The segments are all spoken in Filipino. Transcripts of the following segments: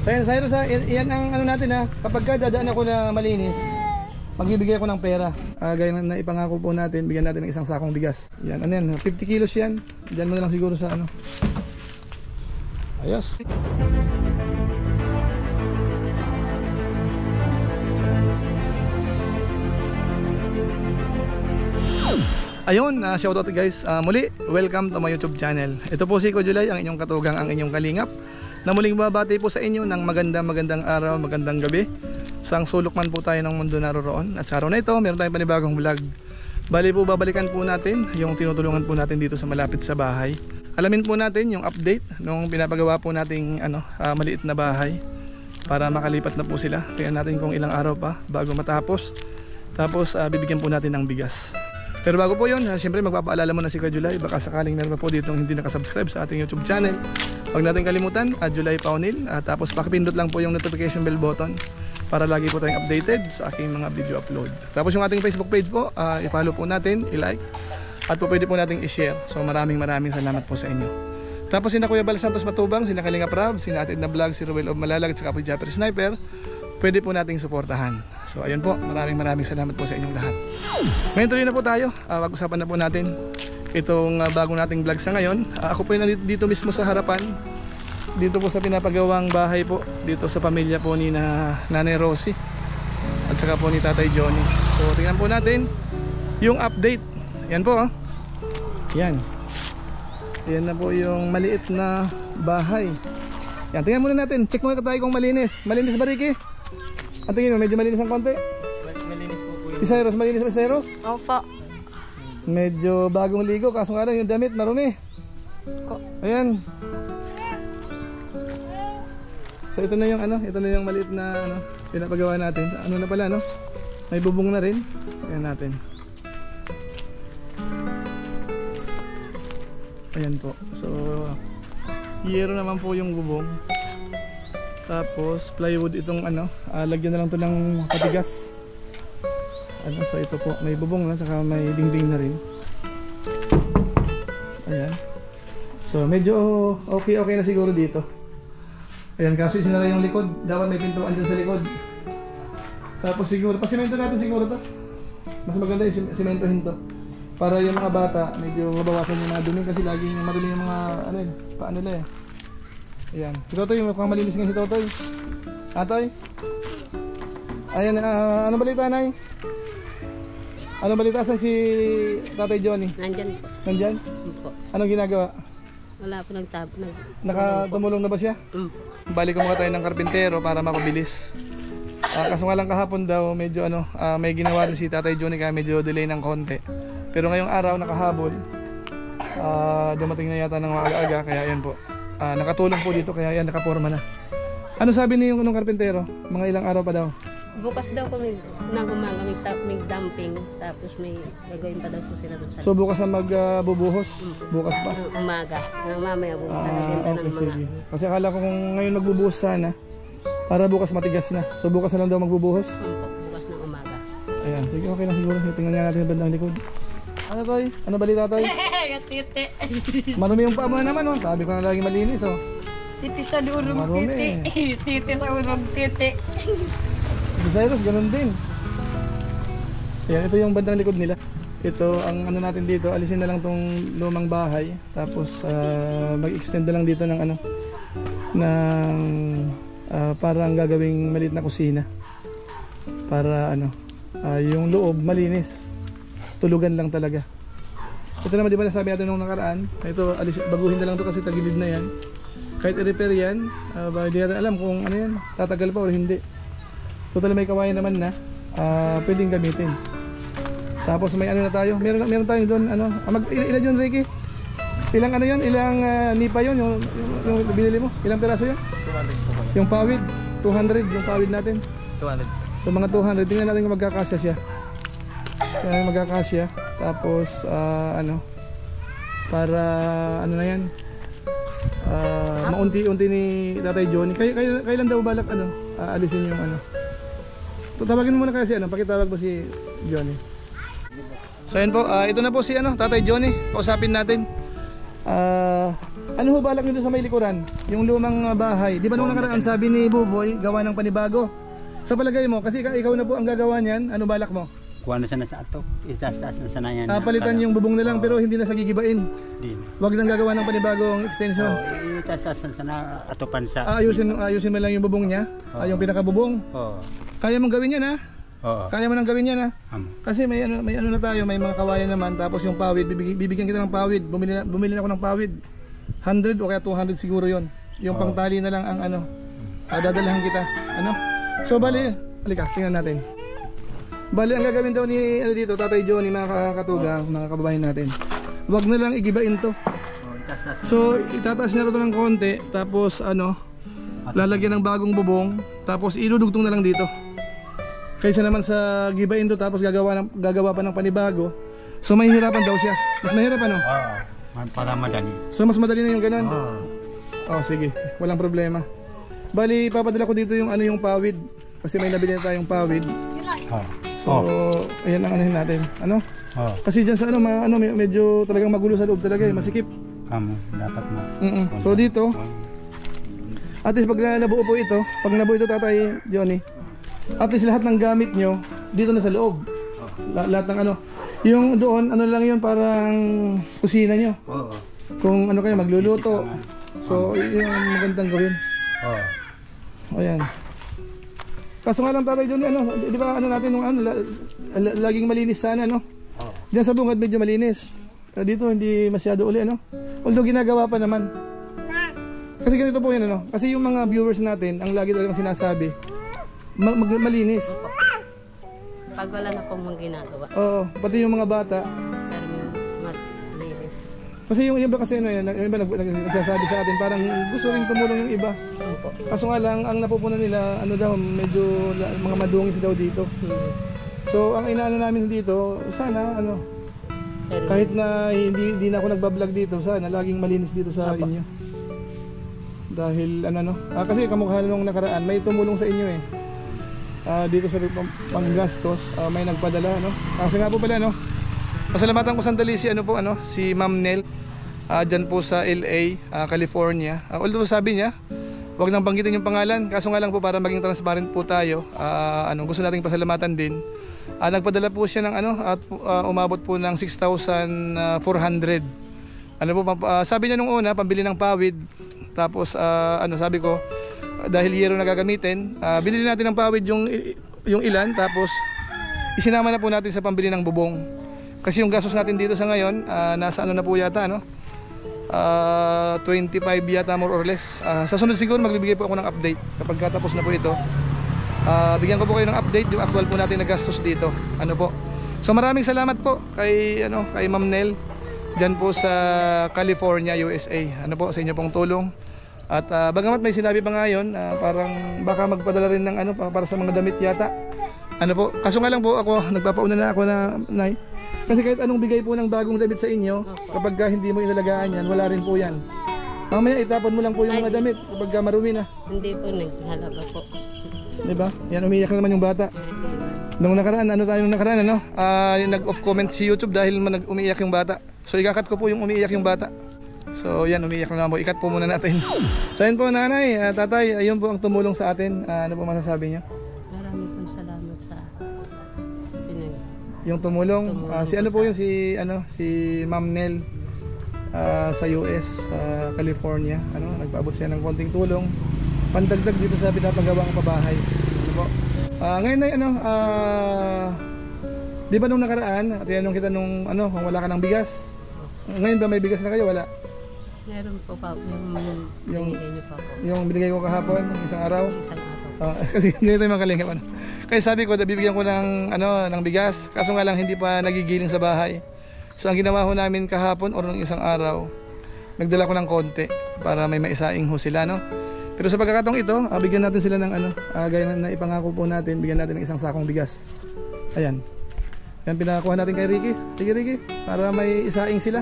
So yan, Cyrus ha, yan ang ano natin ha. Kapag ka dadaan ako na malinis, magbibigay ako ng pera. Gaya na ipangako po natin, bigyan natin ng isang sakong bigas. Yan, ano yan, 50 kilos yan. Diyan mo na lang siguro sa ano. Ayos. Ayun, shoutout guys. Muli, welcome to my YouTube channel. Ito po si Ko July, ang inyong katugang, ang inyong kalingap, na muling babati po sa inyo ng magandang araw, magandang gabi. Sang sulok man po tayo ng mundo naroroon. At sa araw na ito, meron tayong panibagong vlog. Bali po, babalikan po natin yung tinutulungan po natin dito sa malapit sa bahay. Alamin po natin yung update nung pinapagawa po nating maliit na bahay para makalipat na po sila. Tingnan natin kung ilang araw pa bago matapos. Tapos bibigyan po natin ng bigas. Pero bago po yun, siyempre magpapaalala mo na si Kuya July. Baka sakaling meron pa po dito hindi nakasubscribe sa ating YouTube channel. Huwag natin kalimutan, July Paunil. Tapos pakipindot lang po yung notification bell button para lagi po tayong updated sa aking mga video upload. Tapos yung ating Facebook page po, i-follow po natin, i-like. At po pwede po natin i-share. So maraming salamat po sa inyo. Tapos sina Kuya Bal Santos Matubang, sina Kalinga Prab, sina Atid na Vlog, si Ruel of Malalag at saka po Japper Sniper, pwede po nating suportahan. So ayun po, maraming salamat po sa inyong lahat. Ngayon tuloy na po tayo. Pag-usapan na po natin itong bagong nating vlog sa ngayon. Ako po yung dito mismo sa harapan. Dito po sa pinapagawang bahay po. Dito sa pamilya po ni Nanay Rosie at saka po ni Tatay Johnny. So tingnan po natin yung update. Yan po Yan. Yan na po yung maliit na bahay. Yan, tingnan muna natin. Check muna tayo kung malinis. Malinis ba, Ricky? Ang tingin mo, medyo malinis ng konti? Malinis po po yun. Cyrus, malinis ba Cyrus? Opo. Medyo bagong ligo, kaso nga lang yung damit marumi. Ayan. So ito na yung ito na yung maliit na pinapagawa natin. Ano na pala may bubong na rin. Ayan natin. Ayan po. So yero naman po yung bubong. Tapos plywood itong lagyan na lang to ng patigas. So ito po, may bubong na saka may dingding na rin. Ayan. So medyo okay na siguro dito. Ayan, kaso sinara yung likod. Dapat may pintuan dyan sa likod. Tapos siguro, pasimento natin siguro to. Mas maganda yung simentohin to. Para yung mga bata, medyo mabawasan yung mga dumi. Kasi laging marumi yung mga paano nila Ayan. Si Totoy, mukhang malinis nga si Totoy. Atoy? Ayan, ano balita, Nay? Ano balita sa si Tatay Johnny? Nandyan po. Nandyan? Po. Anong ginagawa? Wala po Nakatumulong na ba siya? Balik ko muna tayo ng karpintero para mapabilis. Kaso nga lang kahapon daw, medyo may ginawa rin si Tatay Johnny kaya medyo delay ng konti. Pero ngayong araw, nakahabol. Dumating na yata ng maaga-aga, kaya yan po. Nakatulong po dito kaya yan nakaporma na. Ano sabi ni yung karpintero? Mga ilang araw pa daw? Bukas daw kami ng umaga may dumping tapos may gagawin pa daw po sila doon sa. So bukas na magbubuhos? Bukas pa? Umaga. Mamaya bukas na ng mga. Kasi akala ko kung ngayon magbubuhos sana para bukas matigas na. So bukas na lang daw magbubuhos? Bukas ng umaga. Ayan, sige okay lang siguro. Tingnan nga natin yung bandang likod. Ano Toy? Ano balita Toy? Titi. Marumi yung paa mo naman Sabi ko na lagi malinis Titi sa urong titi. Titi sa urong titi. Si Cyrus ganun din. Ayan, ito yung bandang likod nila. Ito ang natin dito. Alisin na lang tong lumang bahay. Tapos mag-extend na lang dito ng parang gagawing maliit na kusina. Para yung loob malinis. Tulugan lang talaga. Ito naman, di ba nasabi natin nung nakaraan, ito baguhin na lang to kasi tagilid na yan. Kahit i-repair yan, hindi natin alam kung yan, tatagal pa o hindi. Total may kawayan naman na pwedeng gamitin. Tapos may na tayo, meron tayong doon ilan yun Ricky? Ilang ilang nipa yun yung binili mo? Ilang piraso yun? 200 po. Yung pawid, 200 yung pawid natin. 200. So mga 200, tingnan natin kung magkakasya siya. Kaya magkakasya. Tapos para na yan, maunti-unti ni Tatay Johnny. Kailan daw balak alisin yung Tawagin mo muna kasi pakitawag mo si Johnny. So yun po, ito na po si Tatay Johnny. Kausapin natin. Ano ho balak nyo doon sa may likuran? Yung lumang bahay. Di ba nung nakaraan sabi ni Buboy, gawa ng panibago? Sa palagay mo, kasi ikaw na po ang gagawa niyan, ano balak mo? Kuha na sana sa atok. Itaas na sana yan. Palitan yung bubong na lang pero hindi na sa gigibain. Din. Wag lang gagawa ng panibagong extension. Itaas na sana atopan sa. Ayusin mo lang yung bubong niya, yung pinakabubong. Oo. Kaya mong gawin yan ha? Oo. Kaya mo nang gawin yan ha? Kasi may ano na tayo, may mga kawayan naman, tapos yung pawid, bibigyan kita ng pawid. Bumili na ako ng pawid. 100 o kaya 200 siguro yon. Yung pangtali na lang ang ano. Dadalahan kita. Ano? So bali, halika, tingnan natin. Bali, ang gagawin daw ni dito, Tatay Johnny, mga katugang, mga kababayan natin. Wag na lang igibain to. So, itataas niya ito ng konti, tapos ano, lalagyan ng bagong bubong, tapos iludugtong na lang dito. Kaysa naman sa gibain to, tapos gagawa pa ng panibago. So, mahihirapan daw siya. Mas mahirapan, no? Para madali. So, mas madali na yung ganun? Oh, sige. Walang problema. Bali, papadala ko dito yung ano yung pawid. Kasi may nabili na tayong pawid. So, ayan ang anahin natin. Ano? Kasi dyan sa ano, medyo talagang magulo sa loob talaga eh, masikip. Dapat na. So dito, at least pag nabuo po ito, Tatay Johnny, at least lahat ng gamit nyo, dito na sa loob. Lahat ng ano. Yung doon, ano lang yun, parang kusina nyo. Kung ano kayo, magluluto. So, yun ang magandang gawin. Ayan. Kaso nga lang Tatay Johnny, ano, di ba ano natin nung ano, laging malinis sana, no? Diyan sa bungad medyo malinis. Dito hindi masyado uli, ano? Although ginagawa pa naman. Kasi ganito po yun, ano? Kasi yung mga viewers natin, ang lagi talagang sinasabi, malinis. Pag wala na pong mga ginagawa. Oo, pati yung mga bata. Pero malinis. Kasi yung iba kasi, ano, yung iba nagsasabi sa atin, parang gusto rin tumulong yung iba. Kaso nga lang, ang napupunan nila, ano daw, medyo mga madungis daw dito. So, ang inaano namin dito, sana, ano, kahit na hindi na ako nagbablog dito, sana laging malinis dito sa inyo. Dahil, ano, kasi kamukha nung nakaraan, may tumulong sa inyo eh. Dito sa panggastos, may nagpadala, no? Kasi nga po pala, no? Pasalamatan ko sandali si, si Ma'am Nel, dyan po sa LA, California. Although sabi niya, wag nang banggitin yung pangalan. Kaso nga lang po para maging transparent po tayo, gusto nating pasalamatan din. Nagpadala po siya ng at umabot po ng 6,400. Sabi niya nung una, pambili ng pawid. Tapos sabi ko, dahil yero na gagamitin, binili natin ng pawid yung ilan, tapos isinama na po natin sa pambili ng bubong. Kasi yung gastos natin dito sa ngayon, nasa ano na po yata, 25 yata more or less. Sa sunod siguro magbibigay po ako ng update kapag katapos na po ito. Bigyan ko po kayo ng update yung actual po natin na gastos dito. Ano po? So maraming salamat po kay kay Ma'am Nel diyan po sa California, USA. Ano po sa inyo pong tulong. At bagamat may sinabi pa ngayon, parang baka magpadala rin ng para sa mga damit yata. Ano po? Kaso nga lang po ako nagpapauna na ako na Nay. Kasi kahit anong bigay po ng bagong damit sa inyo, kapag hindi mo inalagaan yan, wala rin po yan. Mamaya itapon mo lang po yung mga damit kapag marumi na. Hindi po, naghalaga po. Diba? Yan, umiyak na naman yung bata. Nung nakaraan, nag-off comment si YouTube dahil umiiyak yung bata. So ikakat ko po yung umiiyak yung bata. So yan, umiiyak na po. Ikat po muna natin. So yan po nanay, tatay, ayun po ang tumulong sa atin. Ano po masasabi niyo? Maraming pong salamat sa yung tumulong. Si ano po yun, si Ma'am Nel sa US, California. Nagpaabot siya ng konting tulong. Pandagdag dito sa pinapagawang pabahay. Ano po? Ngayon ay di ba nung nakaraan, tinanong kita nung kung wala ka ng bigas. Ngayon ba may bigas na kayo? Wala. Meron po pa yung binigay niyo pa po. Yung binigay ko kahapon, isang araw. Isang araw. Kasi ganito yung mga kalingap. Kaya sabi ko, bibigyan ko ng bigas. Kaso nga lang hindi pa nagigiling sa bahay. So ang ginawa ko namin kahapon or nung isang araw, nagdala ko ng konti para may maisaing ho sila, no? Pero sa pagkakataong ito, bigyan natin sila ng gaya na ipangako po natin, bigyan natin ng isang sakong bigas. Ayan. Yan pinakuha natin kay Ricky. Sige Ricky, para may isaing sila.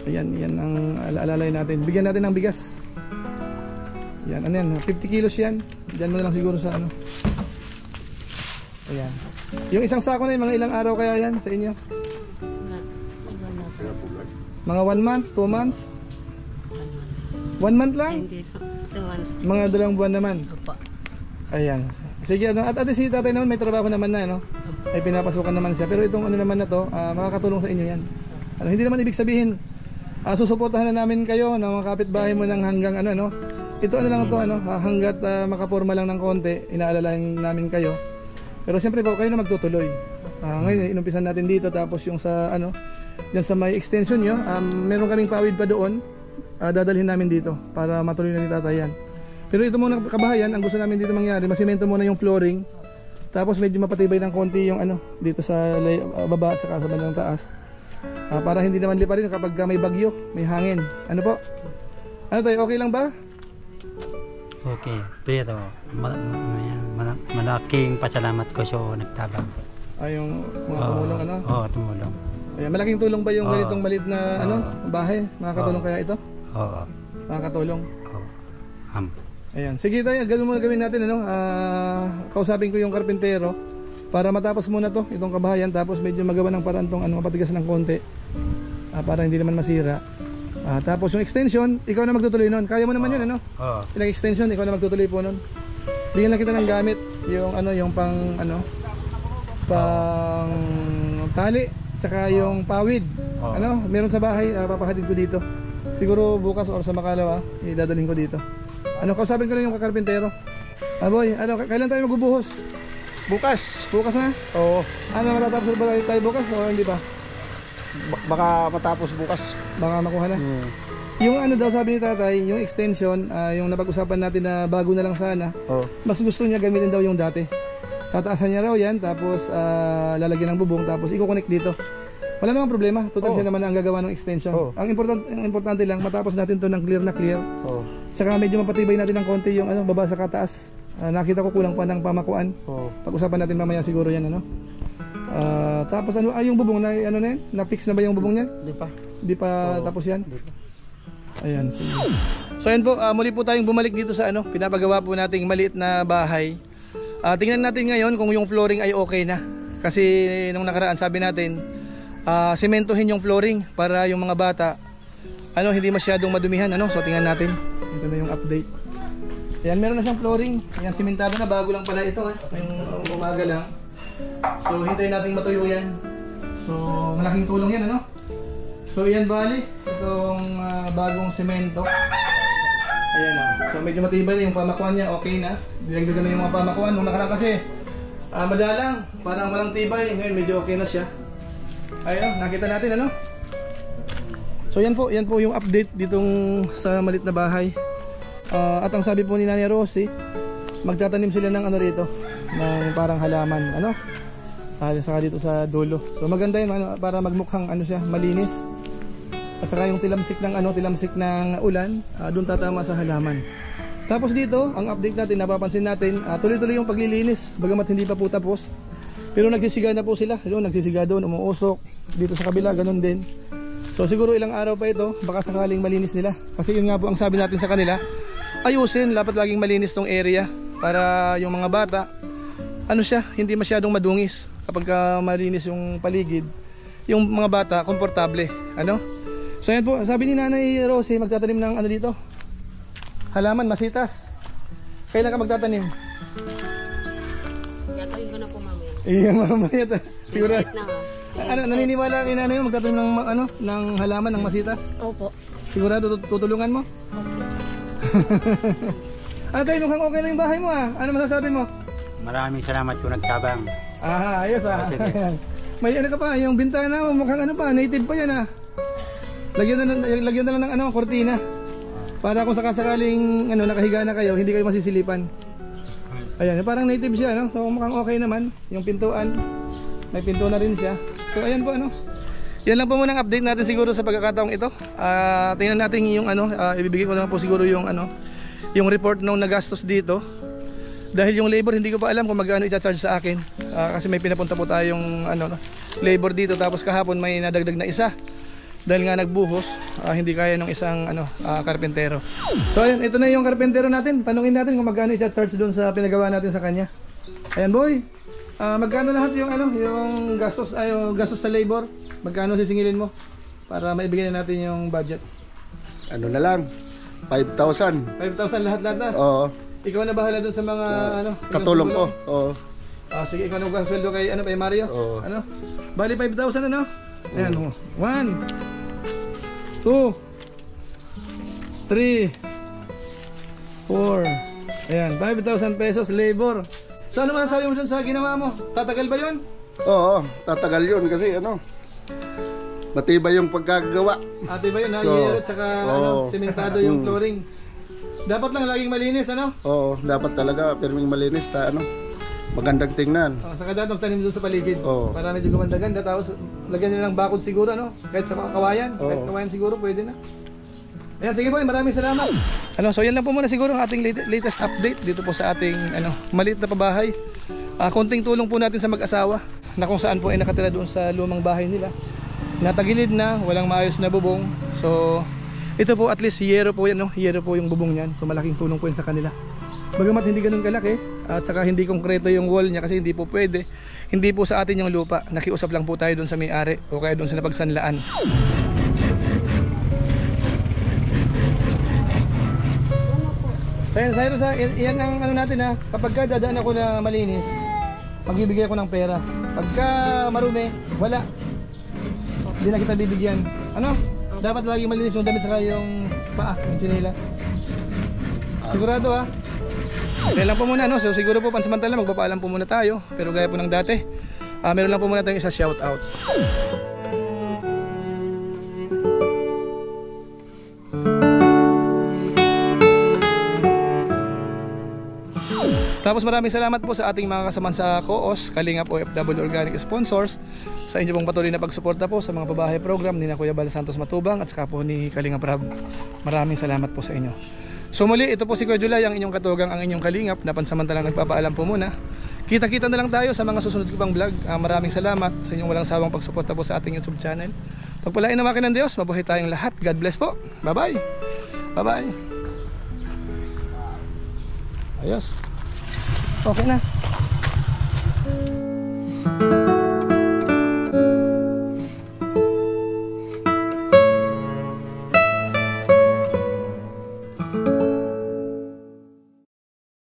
Ayan, yan ang alalay natin. Bigyan natin ng bigas. Yan, 50 kilos yan. Diyan mo na lang siguro sa Ayan. Yung isang sako na yung mga ilang araw kaya yan sa inyo? Wala po. Mga 1 month, 2 months? 1 month lang? Hindi po. 2 months. Mga 2 buwan naman. Opo. Ayan. Sige, ano, at si tatay naman may trabaho naman na, no? Ay pinapasukan naman siya. Pero itong ano naman na to, makakatulong sa inyo yan. Ano, hindi naman ibig sabihin, susuportahan na namin kayo ng mga kapitbahay mo ng hanggang ano, no? Ito ano lang to, ano, hanggat makaporma lang ng konti, inaalalahan namin kayo. Pero siyempre po, kayo na magtutuloy. Ngayon, inumpisan natin dito, tapos yung sa, ano, dyan sa may extension nyo, meron kaming pawid pa doon, dadalhin namin dito, para matuloy na ni tatay yan. Pero ito muna kabahayan, ang gusto namin dito mangyari, masimento muna yung flooring, tapos medyo mapatibay ng konti yung ano, dito sa baba at saka sa bandang taas. Para hindi naman liparin kapag may bagyo, may hangin. Ano po? Ano tayo, okay lang ba? Okay, pero malaking pasalamat ko sa nagtabang. Yung mga tumulong, ano? Oo, tumulong. Ayan, malaking tulong ba yung ganitong maliit na ano, bahay? Makakatulong kaya ito? Oo. Makakatulong? Oo. Ayan, sige tayo, ganun muna gawin natin, ano? Kausapin ko yung karpintero para matapos muna to, itong kabahayan, tapos medyo magawa ng paraan tong ano, mapatigas ng konti para hindi naman masira. Tapos yung extension, ikaw na magtutuloy nun. Kaya mo naman yun, ano? Oo. Yung extension, ikaw na magtutuloy po nun. Bigyan lang kita ng gamit, yung ano, yung pang ano, pang tali, tsaka yung pawid. Ano, meron sa bahay, papahatid ko dito. Siguro bukas or sa Makalawa, idadalhin ko dito. Ano, kausapin ko lang yung kakarpintero. Boy, ano, kailan tayo magbubuhos? Bukas. Bukas na? Oo. Ano, matatapos ba tayo bukas o hindi pa? Baka matapos bukas. Baka makuha na. Yung ano daw sabi ni tatay, yung extension, yung napag-usapan natin na bago na lang sana, mas gusto niya gamitin daw yung dati. Tataasan niya raw yan, tapos lalagyan ng bubong, tapos i-connect dito. Wala namang problema, total siya naman ang gagawa ng extension. Ang importante lang, matapos natin to ng clear na clear. Saka medyo mapatibay natin ng konti yung ano, baba sa kataas. Nakita ko kulang pa ng pamakuan. Pag-usapan natin mamaya siguro yan, ano. Tapos ano, yung bubong na ano na yan? Na-fix na ba yung bubong niyan? Di pa tapos yan? Ayan. So yan po, muli po tayong bumalik dito sa ano, pinapagawa po nating maliit na bahay. Tingnan natin ngayon kung yung flooring ay okay na. Kasi nung nakaraan sabi natin, sementohin yung flooring para yung mga bata ano, hindi masyadong madumihan, ano. So tingnan natin. Ito na yung update. Ayan, meron na siyang flooring. Ayan, simentado na, bago lang pala ito, yung umaga lang. So hintayin natin matuyo yan. So malaking tulong yan, ano. So yan bali, itong bagong semento. Ayan, so medyo matibay na yung pamakuan niya, okay na. Dinagdagan na yung mga pamakuan. Nung nakaraan kasi madalang, parang walang tibay. Ngayon medyo okay na siya. Ayun, nakita natin, ano. So yan po yung update ditong sa malit na bahay. At ang sabi po ni Nanay Rosie, magtatanim sila ng ano rito, ng parang halaman, ano. Saka dito sa dulo. So maganda yun, ano, para magmukhang ano siya, malinis. At saka yung tilamsik ng ulan, doon tatama sa halaman. Tapos dito, ang update natin, napapansin natin, tuloy-tuloy yung paglilinis, bagamat hindi pa po tapos. Pero nagsisiga na po sila, nagsisiga doon, umuusok. Dito sa kabila, ganun din. So siguro ilang araw pa ito, baka sakaling malinis nila. Kasi yun nga po ang sabi natin sa kanila, ayusin, dapat laging malinis tong area para yung mga bata, ano siya, hindi masyadong madungis. Kapag malinis yung paligid, yung mga bata, komportable, ano. So yan po, sabi ni Nanay Rosie, magtatanim ng ano dito, halaman, masitas. Kailan ka magtatanim? Gagawin ko na po mamaya. Iya, mamaya. Siguro. Na, Naniniwala kay Nanay mo magtatanim ng ano, ng halaman, ng masitas? Opo. Sigurado tutulungan mo? Tayo, mukhang okay na yung bahay mo, Ano masasabi mo? Maraming salamat po nagtabang. Ayos, May ano ka pa, yung bintana mo, mukhang ano pa, native pa yan, Lagyan na lang ng ano, kortina. Para kung sakasakaling ano, nakahiga na kayo, hindi kayo masisilipan. Ayan, parang native siya, no? So mukhang okay naman. Yung pintuan, may pinto na rin siya. So ayan po, ano. Yan lang po muna ang update natin siguro sa pagkakataong ito. Tingnan natin yung ano, ibibigay ko na po siguro yung ano, yung report nung nagastos dito. Dahil yung labor hindi ko pa alam kung magkano i-charge sa akin. Kasi may pinapunta po tayong ano, labor dito, tapos kahapon may nadagdag na isa. Dahil nga nagbuhos, hindi kaya ng isang ano, karpentero. So ayun, ito na yung karpentero natin. Tanungin natin kung magkano i-charge doon sa pinagawa natin sa kanya. Ayan boy, magkano lahat yung ano, yung gastos sa labor? Magkano sisingilin mo? para maibigay na natin yung budget. Ano na lang, 5,000. 5,000 lahat-lahat na. Oo, Ikaw na bahala dun sa mga ano, katulong ko. Oo. Sige, ikaw na magkasweldo kay ano, kay Mario. Oo. Ano? Bali 5,000 ano? Ayan, 1 2 3 4. Ayan, 5,000 pesos labor. So ano masasabi mo dun sa ginawa mo? Tatagal ba 'yon? Oo, tatagal yun kasi ano, matibay yung pagkagawa. Ate ba 'yun, ha? Oo. Yero at saka ano, Oo. sementado yung flooring. Dapat lang laging malinis, ano? Oo, dapat talaga pirming malinis ta ano. Magandang tingnan. Saka dapat magtanim doon sa paligid. Oo. Para medyo gumanda-ganda. Tapos lagyan nila ng bakod siguro, no? Kahit sa mga kawayan. Oo. Kahit kawayan siguro, pwede na. Ayan, sige po, maraming salamat. Ano, so yan lang po muna siguro ang ating latest update dito po sa ating maliit na pabahay. Konting tulong po natin sa mag-asawa na kung saan po ay nakatira doon sa lumang bahay nila. Natagilid na, walang maayos na bubong. So, ito po at least yero po yan, no? Yero po yung bubong niyan. So, malaking tulong po yan sa kanila. Bagamat hindi ganun kalaki at saka hindi konkreto yung wall niya kasi hindi po pwede. Hindi po sa atin yung lupa. Nakiusap lang po tayo doon sa may-ari o kaya doon sa napagsanlaan. Sayro sa iyan ang ano natin ha. Kapag ka dadaan ako na malinis, magbibigay ako ng pera. Pagka marumi, wala. Hindi na kita bibigyan. Ano? Dapat lagi malinis yung damit saka yung paa, yung tsinila. Sigurado ha. Kaya lang po muna, no? So siguro po pansamantala magpapaalam po muna tayo. Pero gaya po ng dati, meron lang po muna tayong isa shout out. Tapos maraming salamat po sa ating mga kasamaan sa COOS, Kalingap OFW Organic Sponsors, sa inyo pong patuloy na pagsuporta po sa mga babahay program ni na Kuya Bal Santos Matubang at saka po ni Kalingap Rab. Maraming salamat po sa inyo. So muli, ito po si Kuya Julay, ang inyong katugang, ang inyong kalingap na pansamantalang nagpapaalam po muna. Kita-kita na lang tayo sa mga susunod ko pang vlog. Maraming salamat sa inyong walang sawang pagsuporta po sa ating YouTube channel. Pagpalain na makin ng Diyos, mabuhay tayong lahat. God bless po. Bye-bye. Bye-bye. Ayos. Okay na.